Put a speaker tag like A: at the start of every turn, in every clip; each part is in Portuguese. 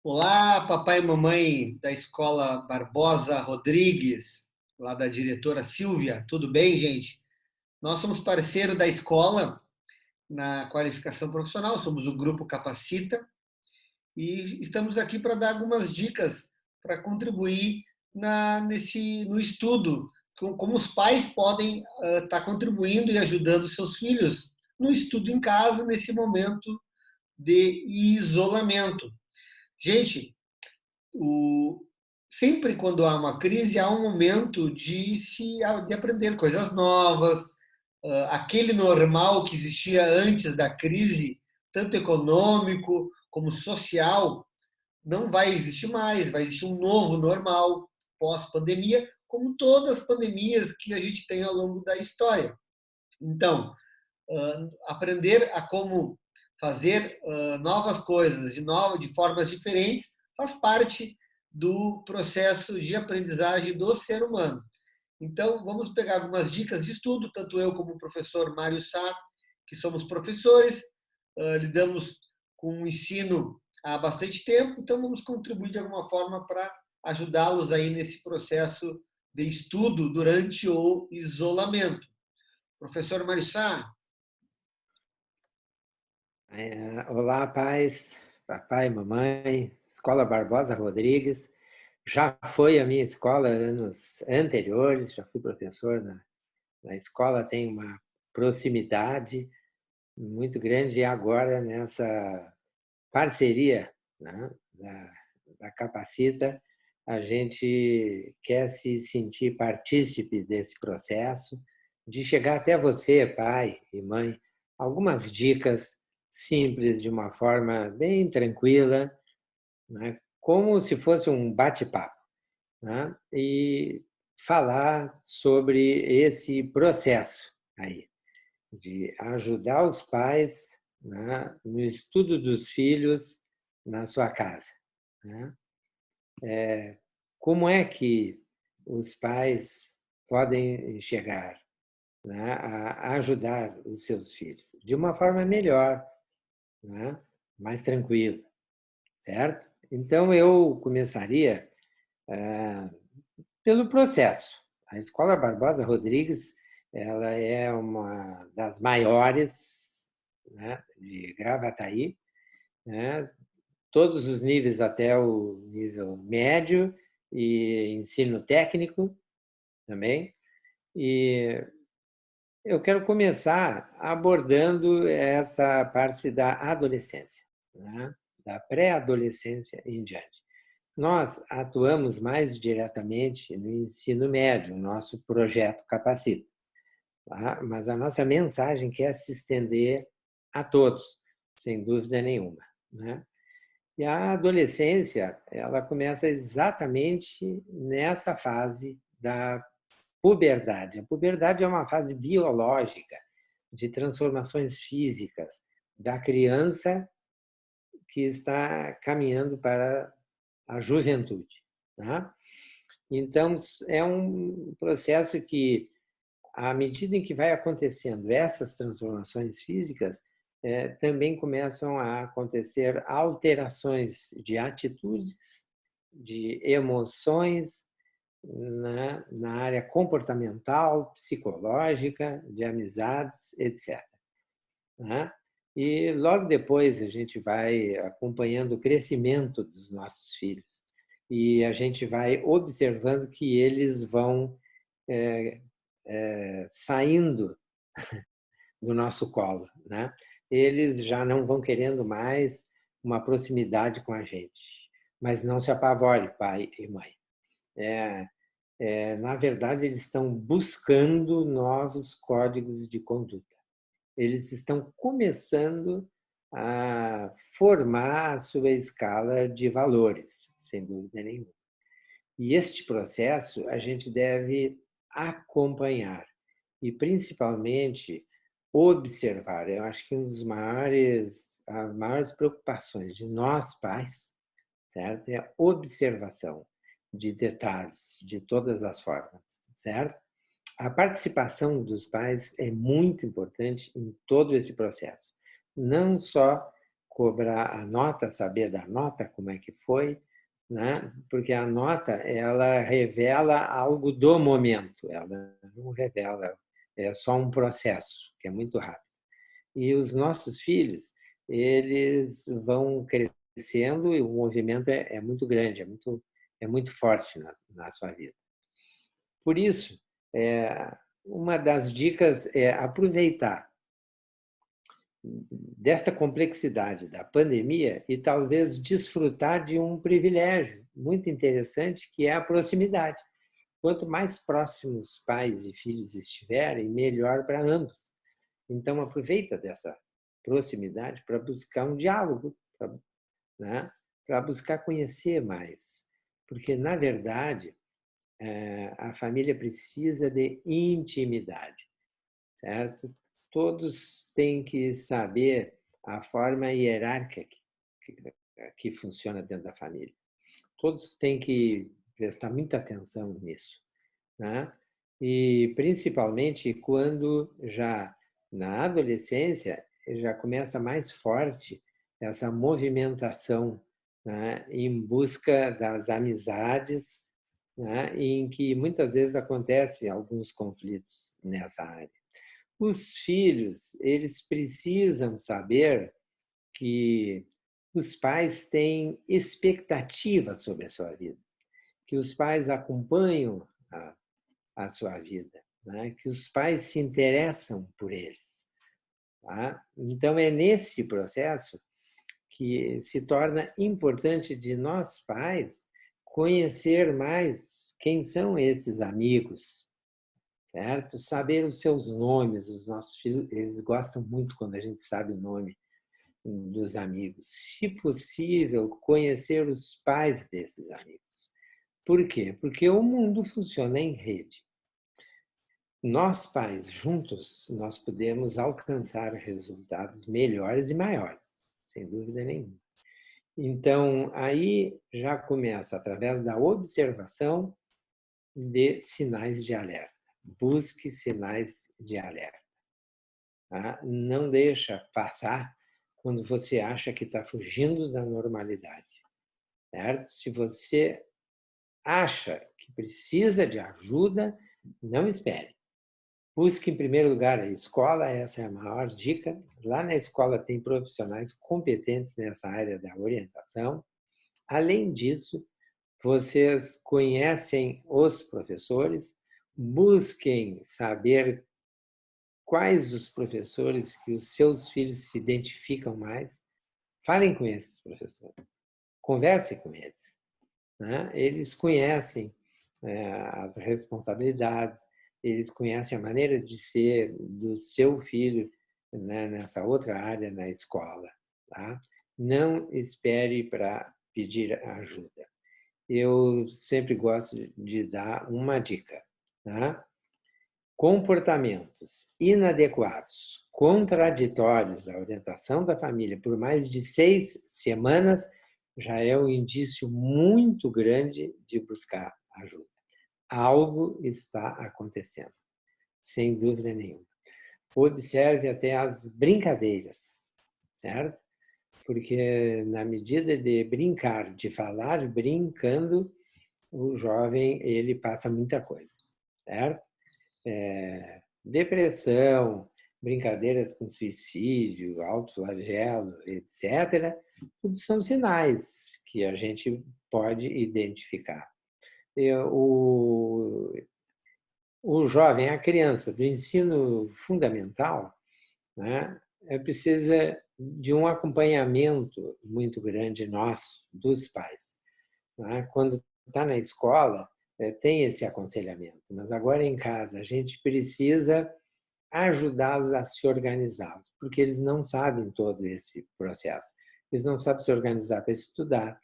A: Olá, papai e mamãe da Escola Barbosa Rodrigues, lá da diretora Silvia. Tudo bem, gente? Nós somos parceiro da escola na qualificação profissional, somos o Grupo Capacita e estamos aqui para dar algumas dicas para contribuir no estudo, como os pais podem estar contribuindo e ajudando seus filhos no estudo em casa, nesse momento de isolamento. Gente, o, sempre quando há uma crise, há um momento de aprender coisas novas. Aquele normal que existia antes da crise, tanto econômico como social, não vai existir mais. Vai existir um novo normal pós-pandemia, como todas as pandemias que a gente tem ao longo da história. Então, aprender a como fazer novas coisas de formas diferentes faz parte do processo de aprendizagem do ser humano. Então, vamos pegar algumas dicas de estudo, tanto eu como o professor Mário Sá, que somos professores, lidamos com o ensino há bastante tempo, então vamos contribuir de alguma forma para ajudá-los aí nesse processo de estudo durante o isolamento. Professor Mário Sá.
B: Olá, pais, papai, mamãe, Escola Barbosa Rodrigues. Já foi a minha escola anos anteriores, já fui professor na escola, tem uma proximidade muito grande e agora nessa parceria, né, da Capacita, a gente quer se sentir partícipe desse processo, de chegar até você, pai e mãe, algumas dicas simples, de uma forma bem tranquila, né, como se fosse um bate-papo, né, e falar sobre esse processo aí, de ajudar os pais, né, no estudo dos filhos na sua casa, né? Como é que os pais podem chegar, né, a ajudar os seus filhos de uma forma melhor, né, mais tranquila, certo? Então eu começaria pelo processo. A Escola Barbosa Rodrigues, ela é uma das maiores, né, de Gravataí, né, todos os níveis até o nível médio e ensino técnico também. E eu quero começar abordando essa parte da adolescência, né, da pré-adolescência em diante. Nós atuamos mais diretamente no ensino médio, nosso projeto Capacita, tá? Mas a nossa mensagem quer se estender a todos, sem dúvida nenhuma, né? E a adolescência, ela começa exatamente nessa fase da puberdade. A puberdade é uma fase biológica de transformações físicas da criança que está caminhando para a juventude, tá? Então, é um processo que, à medida em que vai acontecendo essas transformações físicas, também começam a acontecer alterações de atitudes, de emoções, na área comportamental, psicológica, de amizades, etc., né? E logo depois a gente vai acompanhando o crescimento dos nossos filhos e a gente vai observando que eles vão saindo do nosso colo, né? Eles já não vão querendo mais uma proximidade com a gente. Mas não se apavore, pai e mãe. Na verdade, eles estão buscando novos códigos de conduta. Eles estão começando a formar a sua escala de valores, sem dúvida nenhuma. E este processo a gente deve acompanhar e, principalmente, observar. Eu acho que as maiores preocupações de nós pais, certo, é a observação de detalhes de todas as formas, certo? A participação dos pais é muito importante em todo esse processo, não só cobrar a nota, saber da nota, como é que foi, né? Porque a nota, ela revela algo do momento, ela não revela, é só um processo, que é muito rápido. E os nossos filhos, eles vão crescendo e o movimento é muito grande, é muito forte na sua vida. Por isso, uma das dicas é aproveitar desta complexidade da pandemia e talvez desfrutar de um privilégio muito interessante, que é a proximidade. Quanto mais próximos pais e filhos estiverem, melhor para ambos. Então, aproveita dessa proximidade para buscar um diálogo, né? Para buscar conhecer mais. Porque, na verdade, a família precisa de intimidade, certo? Todos têm que saber a forma hierárquica que funciona dentro da família. Todos têm que prestar muita atenção nisso, né? E principalmente quando já na adolescência já começa mais forte essa movimentação, né, em busca das amizades, né, em que muitas vezes acontecem alguns conflitos nessa área. Os filhos, eles precisam saber que os pais têm expectativa sobre a sua vida, que os pais acompanham a sua vida, né? Que os pais se interessam por eles. Tá? Então, é nesse processo que se torna importante de nós pais conhecer mais quem são esses amigos, certo? Saber os seus nomes. Os nossos filhos, eles gostam muito quando a gente sabe o nome dos amigos. Se possível, conhecer os pais desses amigos. Por quê? Porque o mundo funciona em rede. Nós, pais, juntos, nós podemos alcançar resultados melhores e maiores, sem dúvida nenhuma. Então, aí já começa através da observação de sinais de alerta. Busque sinais de alerta. Tá? Não deixa passar quando você acha que está fugindo da normalidade, certo? Se você acha que precisa de ajuda, não espere. Busque, em primeiro lugar, a escola, essa é a maior dica. Lá na escola tem profissionais competentes nessa área da orientação. Além disso, vocês conhecem os professores, busquem saber quais os professores que os seus filhos se identificam mais. Falem com esses professores, conversem com eles, né? Eles conhecem as responsabilidades, eles conhecem a maneira de ser do seu filho, né, nessa outra área na escola. Tá? Não espere para pedir ajuda. Eu sempre gosto de dar uma dica. Tá? Comportamentos inadequados, contraditórios à orientação da família por mais de 6 semanas já é um indício muito grande de buscar ajuda. Algo está acontecendo, sem dúvida nenhuma. Observe até as brincadeiras, certo? Porque na medida de brincar, de falar brincando, o jovem ele passa muita coisa, certo? Depressão, brincadeiras com suicídio, autoflagelo, etc., tudo são sinais que a gente pode identificar. O jovem, a criança do ensino fundamental, né, precisa de um acompanhamento muito grande nosso, dos pais. Né? Quando está na escola, tem esse aconselhamento, mas agora em casa a gente precisa ajudá-los a se organizar, porque eles não sabem todo esse processo. Eles não sabem se organizar para estudar,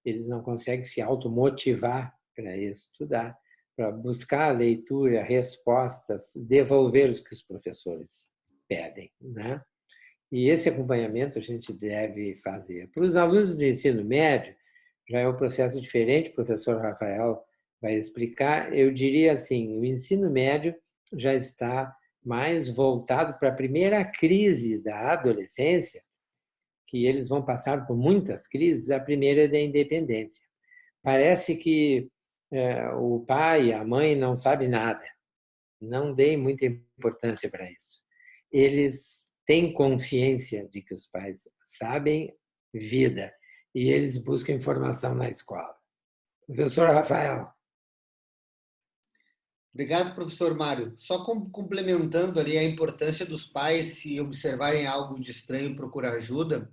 B: eles não conseguem se automotivar para estudar, para buscar a leitura, respostas, devolver os que os professores pedem, né? E esse acompanhamento a gente deve fazer. Para os alunos do ensino médio, já é um processo diferente, o professor Rafael vai explicar. Eu diria assim, o ensino médio já está mais voltado para a primeira crise da adolescência, que eles vão passar por muitas crises. A primeira é da independência. Parece que o pai e a mãe não sabem nada. Não deem muita importância para isso. Eles têm consciência de que os pais sabem vida e eles buscam informação na escola. Professor Rafael.
A: Obrigado, professor Mário. Só complementando ali a importância dos pais, se observarem algo de estranho, procurar ajuda,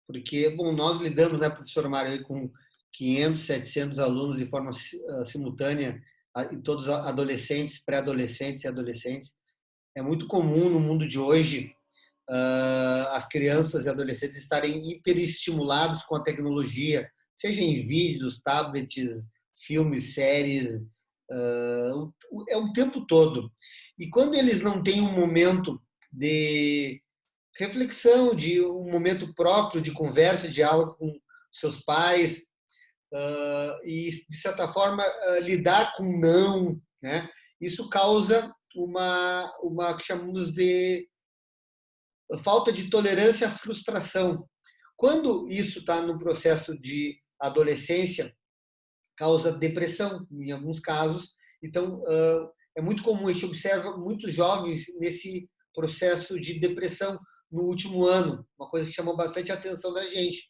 A: porque, bom, nós lidamos, né, professor Mário, aí com 500, 700 alunos de forma simultânea, e todos adolescentes, pré-adolescentes e adolescentes. É muito comum no mundo de hoje as crianças e adolescentes estarem hiperestimulados com a tecnologia, seja em vídeos, tablets, filmes, séries, é o tempo todo. E quando eles não têm um momento de reflexão, de um momento próprio de conversa, diálogo com seus pais, e, de certa forma, lidar com não, né? Isso causa uma que chamamos de falta de tolerância à frustração. Quando isso está no processo de adolescência, causa depressão, em alguns casos. Então, é muito comum, a gente observa muitos jovens nesse processo de depressão no último ano, uma coisa que chamou bastante a atenção da gente.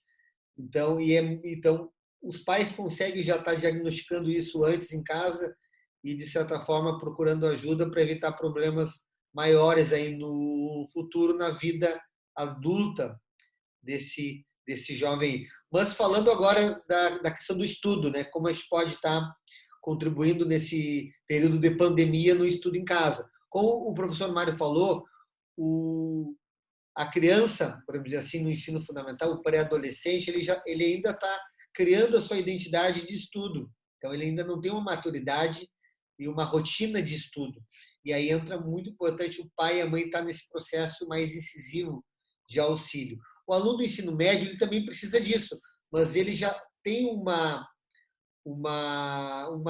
A: Então, então os pais conseguem já estar diagnosticando isso antes em casa e, de certa forma, procurando ajuda para evitar problemas maiores aí no futuro, na vida adulta desse jovem. Mas falando agora da questão do estudo, né? Como a gente pode estar contribuindo nesse período de pandemia no estudo em casa. Como o professor Mário falou, a criança, podemos dizer assim, no ensino fundamental, o pré-adolescente, ele ainda está criando a sua identidade de estudo. Então, ele ainda não tem uma maturidade e uma rotina de estudo. E aí entra muito importante o pai e a mãe estar nesse processo mais incisivo de auxílio. O aluno do ensino médio, ele também precisa disso, mas ele já tem uma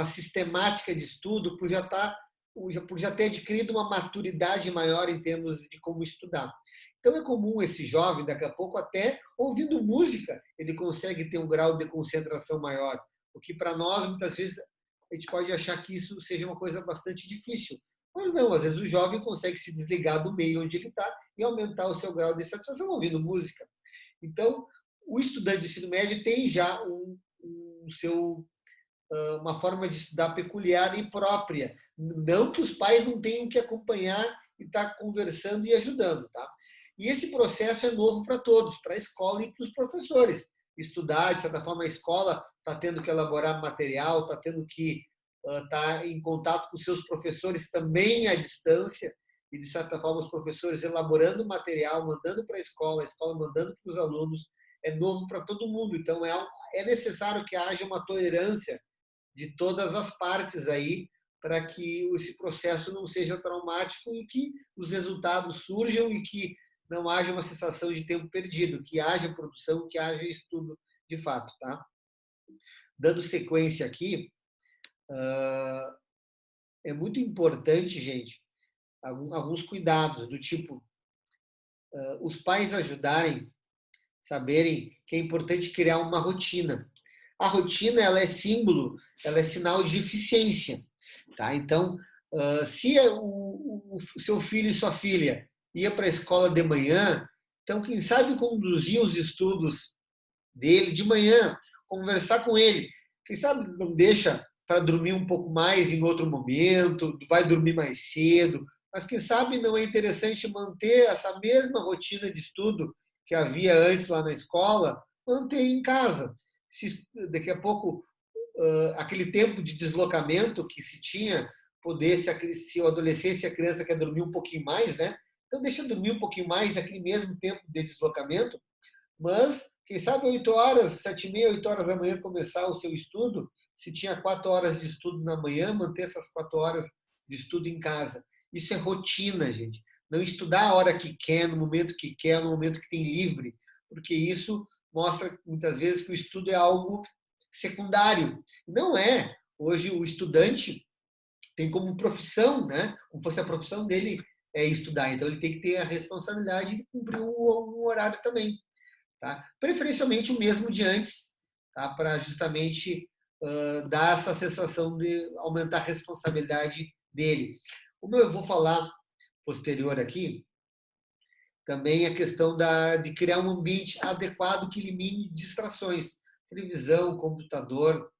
A: sistemática de estudo por já ter adquirido uma maturidade maior em termos de como estudar. Então é comum esse jovem, daqui a pouco, até ouvindo música, ele consegue ter um grau de concentração maior, o que para nós, muitas vezes, a gente pode achar que isso seja uma coisa bastante difícil. Mas não, às vezes o jovem consegue se desligar do meio onde ele está e aumentar o seu grau de satisfação ouvindo música. Então, o estudante do ensino médio tem já uma forma de estudar peculiar e própria. Não que os pais não tenham que acompanhar e estar conversando e ajudando, tá? E esse processo é novo para todos, para a escola e para os professores. Estudar, de certa forma, a escola está tendo que elaborar material, está tendo que estar em contato com seus professores também à distância, e, de certa forma, os professores elaborando material, mandando para a escola mandando para os alunos, é novo para todo mundo. Então, é necessário que haja uma tolerância de todas as partes aí, para que esse processo não seja traumático e que os resultados surjam e que não haja uma sensação de tempo perdido, que haja produção, que haja estudo de fato, tá? Dando sequência aqui, é muito importante, gente, alguns cuidados do tipo, os pais ajudarem, saberem que é importante criar uma rotina. A rotina, ela é símbolo, ela é sinal de eficiência, tá? Então, se o seu filho e sua filha ia para a escola de manhã, então, quem sabe conduzir os estudos dele de manhã, conversar com ele. Quem sabe não deixa para dormir um pouco mais em outro momento, vai dormir mais cedo, mas quem sabe não é interessante manter essa mesma rotina de estudo que havia antes lá na escola, manter em casa. Se daqui a pouco aquele tempo de deslocamento que se tinha, poder, se o adolescente e a criança quer dormir um pouquinho mais, né? Então deixa dormir um pouquinho mais aquele mesmo tempo de deslocamento, mas quem sabe 8 horas, 7h30, 8 horas da manhã começar o seu estudo, se tinha 4 horas de estudo na manhã, manter essas 4 horas de estudo em casa. Isso é rotina, gente. Não estudar a hora que quer, no momento que quer, no momento que tem livre, porque isso mostra muitas vezes que o estudo é algo secundário. Não é. Hoje o estudante tem como profissão, né? Como fosse a profissão dele é estudar. Então ele tem que ter a responsabilidade de cumprir um horário também. tá? Preferencialmente o mesmo de antes, tá? Para justamente dar essa sensação de aumentar a responsabilidade dele. Como eu vou falar posterior aqui, também a questão de criar um ambiente adequado que elimine distrações, televisão, computador,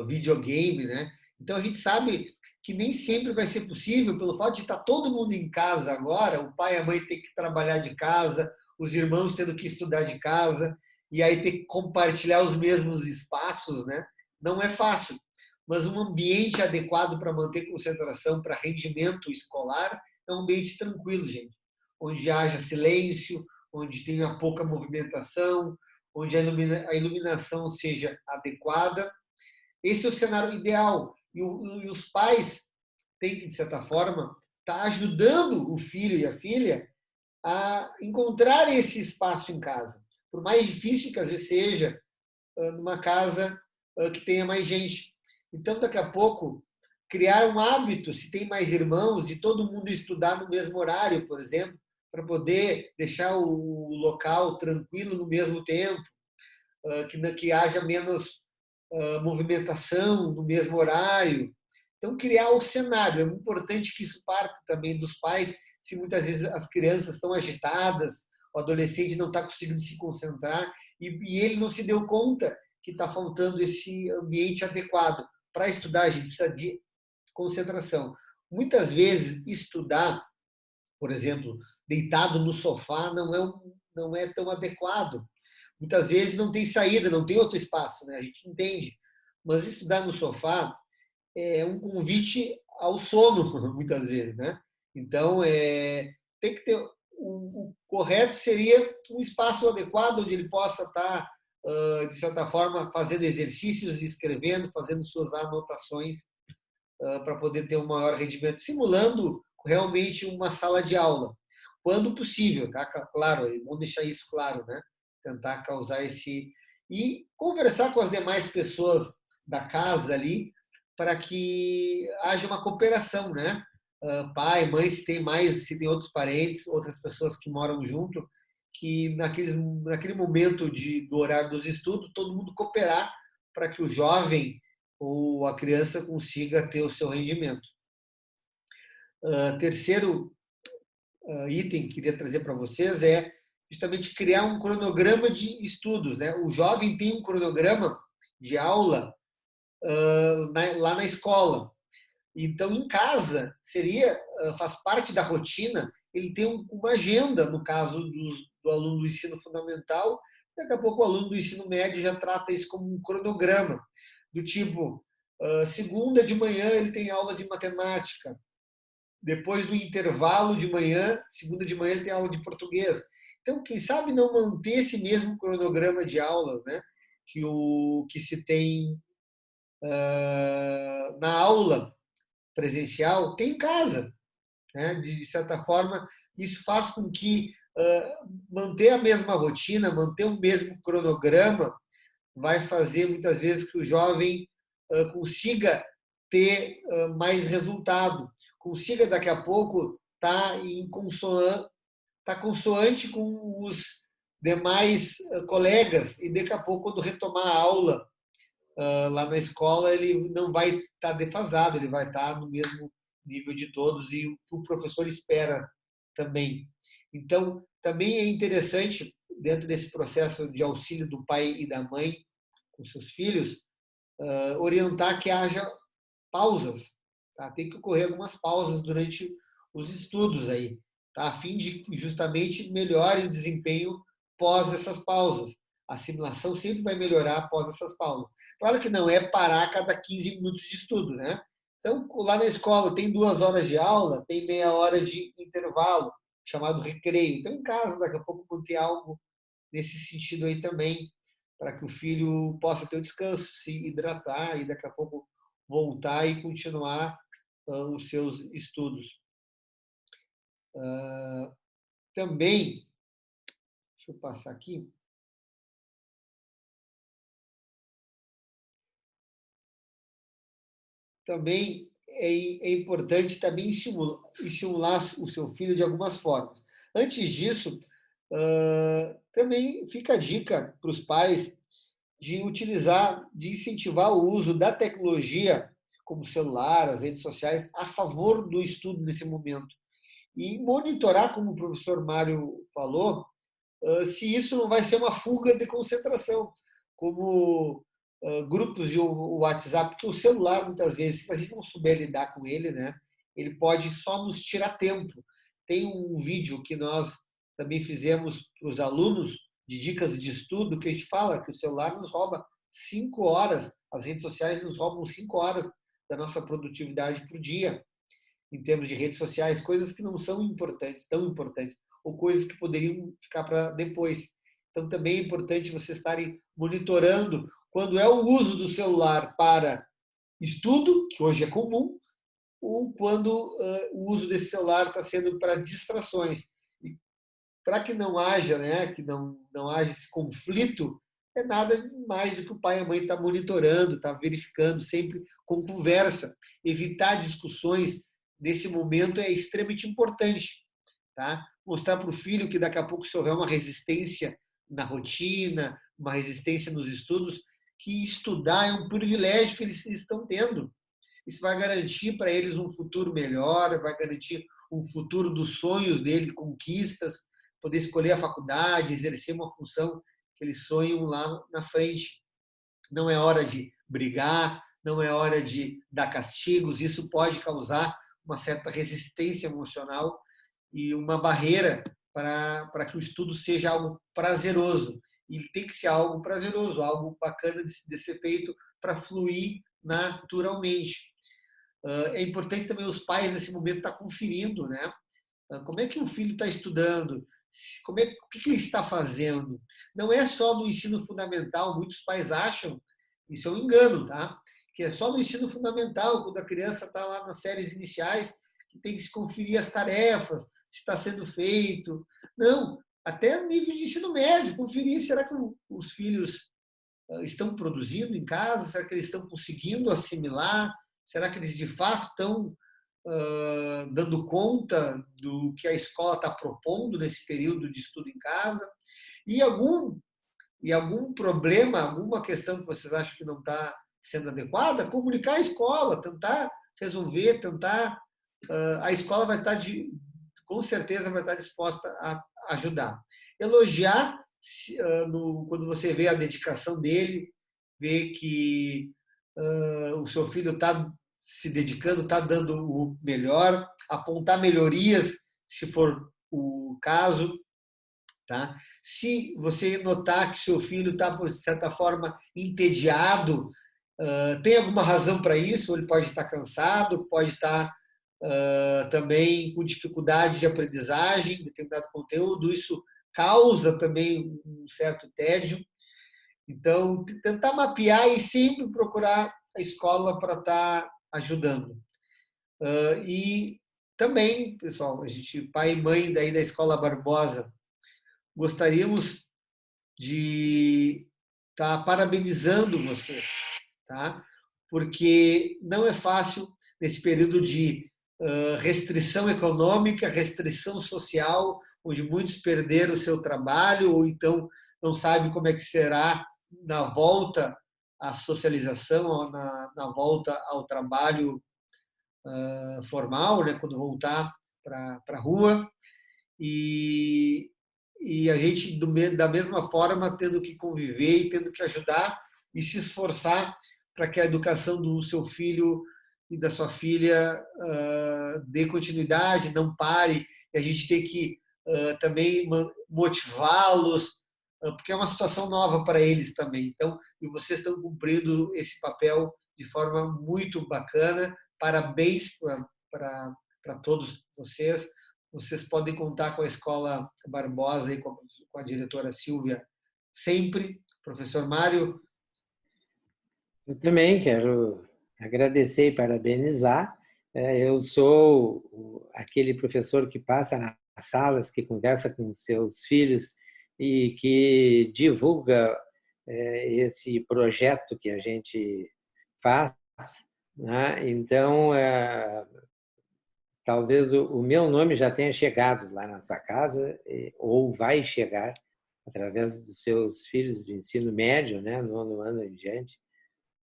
A: videogame, né? Então a gente sabe que nem sempre vai ser possível, pelo fato de estar todo mundo em casa agora, o pai e a mãe ter que trabalhar de casa, os irmãos tendo que estudar de casa, e aí ter que compartilhar os mesmos espaços, né? Não é fácil, mas um ambiente adequado para manter concentração, para rendimento escolar, é um ambiente tranquilo, gente, onde haja silêncio, onde tenha pouca movimentação, onde a iluminação seja adequada. Esse é o cenário ideal. E os pais têm que, de certa forma, estar ajudando o filho e a filha a encontrar esse espaço em casa. Por mais difícil que às vezes seja, numa casa que tenha mais gente. Então, daqui a pouco, criar um hábito, se tem mais irmãos, de todo mundo estudar no mesmo horário, por exemplo, para poder deixar o local tranquilo no mesmo tempo, que haja menos movimentação no mesmo horário. Então, criar o cenário. É muito importante que isso parte também dos pais, se muitas vezes as crianças estão agitadas, o adolescente não está conseguindo se concentrar e ele não se deu conta que está faltando esse ambiente adequado. Para estudar, a gente precisa de concentração. Muitas vezes, estudar, por exemplo, deitado no sofá, não é tão adequado. Muitas vezes não tem saída, não tem outro espaço, né? A gente entende. Mas estudar no sofá é um convite ao sono, muitas vezes, né? Então, tem que ter. O correto seria um espaço adequado onde ele possa estar, de certa forma, fazendo exercícios, escrevendo, fazendo suas anotações, para poder ter um maior rendimento, simulando realmente uma sala de aula, quando possível, tá? Claro, vamos deixar isso claro, né? Tentar causar esse e conversar com as demais pessoas da casa ali para que haja uma cooperação, né? Pai, mãe, se tem mais, se tem outros parentes, outras pessoas que moram junto, que naquele momento do horário dos estudos, todo mundo cooperar para que o jovem ou a criança consiga ter o seu rendimento. Terceiro item que queria trazer para vocês é justamente criar um cronograma de estudos, né? O jovem tem um cronograma de aula lá na escola. Então, em casa, faz parte da rotina ele ter uma agenda, no caso do aluno do ensino fundamental, daqui a pouco o aluno do ensino médio já trata isso como um cronograma, do tipo, segunda de manhã ele tem aula de matemática, depois do intervalo de manhã, segunda de manhã ele tem aula de português. Então, quem sabe não manter esse mesmo cronograma de aulas, né, que se tem na aula presencial, tem em casa, né? De certa forma, isso faz com que manter a mesma rotina, manter o mesmo cronograma, vai fazer muitas vezes que o jovem consiga ter mais resultado, consiga daqui a pouco estar tá consoante com os demais colegas e daqui a pouco quando retomar a aula lá na escola ele não vai estar defasado, ele vai estar no mesmo nível de todos e o que o professor espera também. Então, também é interessante, dentro desse processo de auxílio do pai e da mãe com seus filhos, orientar que haja pausas. Tá? Tem que ocorrer algumas pausas durante os estudos aí, tá? A fim de justamente melhore o desempenho pós essas pausas. A assimilação sempre vai melhorar após essas pausas. Claro que não é parar a cada 15 minutos de estudo, né? Então, lá na escola tem 2 horas de aula, tem meia hora de intervalo, chamado recreio. Então, em casa, daqui a pouco, manter algo nesse sentido aí também, para que o filho possa ter o descanso, se hidratar e daqui a pouco voltar e continuar os seus estudos. Também, deixa eu passar aqui. Também é importante também estimular o seu filho de algumas formas. Antes disso, Também fica a dica para os pais de utilizar, de incentivar o uso da tecnologia, como o celular, as redes sociais, a favor do estudo nesse momento. E monitorar, como o professor Mário falou, se isso não vai ser uma fuga de concentração, como grupos de WhatsApp, porque o celular, muitas vezes, se a gente não souber lidar com ele, né, ele pode só nos tirar tempo. Tem um vídeo que nós também fizemos para os alunos, de dicas de estudo, que a gente fala que o celular nos rouba 5 horas, as redes sociais nos roubam 5 horas da nossa produtividade por dia, em termos de redes sociais, coisas que não são importantes, tão importantes, ou coisas que poderiam ficar para depois. Então, também é importante vocês estarem monitorando quando é o uso do celular para estudo, que hoje é comum, ou quando o uso desse celular está sendo para distrações. E para que não haja, né, que não haja esse conflito, é nada mais do que o pai e a mãe estar monitorando, estar verificando, sempre com conversa. Evitar discussões nesse momento é extremamente importante. Tá? Mostrar para o filho que daqui a pouco, se houver uma resistência na rotina, uma resistência nos estudos, que estudar é um privilégio que eles estão tendo. Isso vai garantir para eles um futuro melhor, vai garantir um futuro dos sonhos dele, conquistas, poder escolher a faculdade, exercer uma função que eles sonham lá na frente. Não é hora de brigar, não é hora de dar castigos, isso pode causar uma certa resistência emocional e uma barreira para que o estudo seja algo prazeroso. E tem que ser algo prazeroso, algo bacana de ser feito para fluir naturalmente. É importante também os pais, nesse momento, estar conferindo, né? Como é que o filho está estudando? O que ele está fazendo? Não é só no ensino fundamental, muitos pais acham, isso é um engano, tá? Que é só no ensino fundamental, quando a criança está lá nas séries iniciais, que tem que se conferir as tarefas, se está sendo feito. Não, até no nível de ensino médio, conferir, será que os filhos estão produzindo em casa? Será que eles estão conseguindo assimilar? Será que eles de fato estão dando conta do que a escola está propondo nesse período de estudo em casa? E algum problema, alguma questão que vocês acham que não está sendo adequada, comunicar à escola, tentar resolver, tentar. A escola vai estar, com certeza, vai estar disposta a ajudar. Elogiar quando você vê a dedicação dele, vê que o seu filho está se dedicando, está dando o melhor, apontar melhorias, se for o caso, tá? Se você notar que seu filho está, por certa forma, entediado, tem alguma razão para isso? Ou ele pode estar cansado, pode estar também com dificuldade de aprendizagem de determinado conteúdo, isso causa também um certo tédio. Então, tentar mapear e sempre procurar a escola para estar ajudando. E também, pessoal, a gente, pai e mãe daí da Escola Barbosa, gostaríamos de estar parabenizando vocês, tá? Porque não é fácil nesse período de restrição econômica, restrição social, onde muitos perderam o seu trabalho ou então não sabem como é que será na volta à socialização, na volta ao trabalho formal, né, quando voltar para a rua. E, a gente, da mesma forma, tendo que conviver e tendo que ajudar e se esforçar para que a educação do seu filho e da sua filha dê continuidade, não pare, e a gente tem que também motivá-los, porque é uma situação nova para eles também. Então, e vocês estão cumprindo esse papel de forma muito bacana. Parabéns para todos vocês. Vocês podem contar com a Escola Barbosa e com a diretora Silvia sempre. Professor Mário.
B: Eu também quero agradecer e parabenizar. Eu sou aquele professor que passa nas salas, que conversa com seus filhos e que divulga esse projeto que a gente faz, né? Então, talvez o meu nome já tenha chegado lá nessa casa, ou vai chegar através dos seus filhos de ensino médio, né, 9º ano em diante,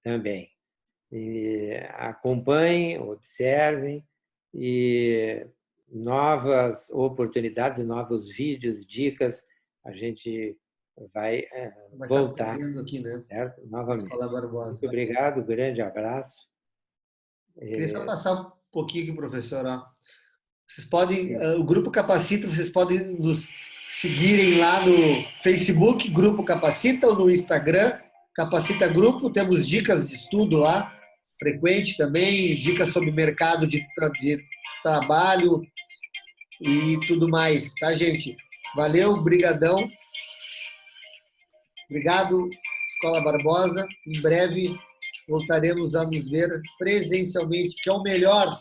B: também. E acompanhem, observem e novas oportunidades, novos vídeos, dicas, a gente vai
A: Vai estar
B: voltar,
A: trazendo aqui, né?
B: certo?
A: Na
B: Novamente.
A: Escola Barbosa.
B: Muito obrigado, grande abraço.
A: Queria só passar um pouquinho aqui, professor. Ó. Vocês podem, o Grupo Capacita, vocês podem nos seguirem lá no Facebook, Grupo Capacita, ou no Instagram, Capacita Grupo. Temos dicas de estudo lá, frequente também, dicas sobre mercado de trabalho e tudo mais, tá, gente? Valeu, brigadão. Obrigado, Escola Barbosa. Em breve voltaremos a nos ver presencialmente, que é o melhor